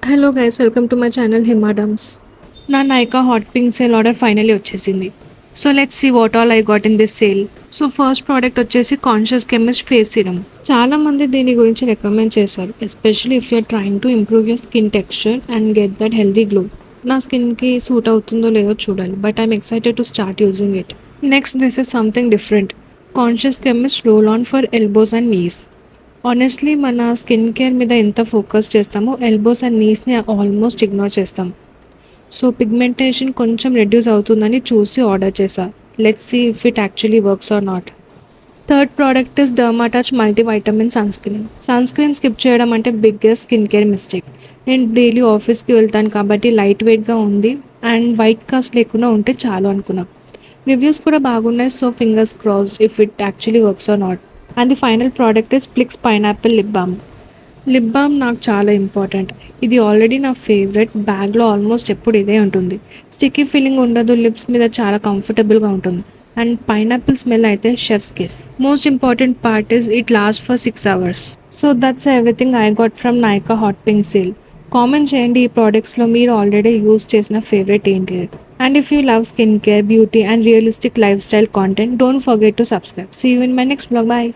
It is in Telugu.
Hello guys, welcome to my channel హిమాడమ్స్. నా Nykaa hot pink sale order finally వచ్చేసింది. So let's see what all I got in this sale. So first product వచ్చేసి కాన్షియస్ కెమిస్ట్ ఫేస్ సిరమ్. చాలా మంది దీని గురించి రికమెండ్ చేశారు, especially if you're trying to improve your skin texture and get that healthy glow. నా స్కిన్కి సూట్ అవుతుందో లేదో చూడాలి, but I'm excited to start using it. Next, this is something different. Conscious chemist roll on for elbows and knees. Honestly మన స్కిన్ కేర్ మీద ఎంత ఫోకస్ చేస్తామో ఎల్బోస్ అండ్ నీస్ని ఆల్మోస్ట్ ఇగ్నోర్ చేస్తాం. సో పిగ్మెంటేషన్ కొంచెం రెడ్యూస్ అవుతుందని చూసి ఆర్డర్ చేశా. Let's see if it actually works or not. Third product is Dermatouch multivitamin sunscreen. Sunscreen skip చేయడం అంటే బిగ్గెస్ట్ స్కిన్ కేర్ మిస్టేక్. నేను డైలీ ఆఫీస్కి వెళ్తాను కాబట్టి లైట్ వెయిట్గా ఉంది అండ్ వైట్ కాస్ట్ లేకుండా ఉంటే చాలు అనుకున్నా. రివ్యూస్ కూడా బాగున్నాయి, so fingers crossed if it actually works or not. And the final product is Plix pineapple lip balm. Lip balm నాకు చాలా ఇంపార్టెంట్. ఇది ఆల్రెడీ నా ఫేవరెట్. బ్యాగ్లో ఆల్మోస్ట్ ఎప్పుడు ఇదే ఉంటుంది. స్టిక్కీ ఫీలింగ్ ఉండదు, లిప్స్ మీద చాలా కంఫర్టబుల్గా ఉంటుంది. అండ్ పైనాపిల్ స్మెల్ అయితే chefs kiss. Most important part is it last for 6 hours. So that's everything I got from Nykaa hot pink sale. Comment చేయండి ఈ ప్రోడక్ట్స్లో మీరు ఆల్రెడీ యూజ్ చేసిన ఫేవరెట్ ఏంటి. And if you love skincare, beauty and realistic lifestyle content, don't forget to subscribe. See you in my next vlog. Bye.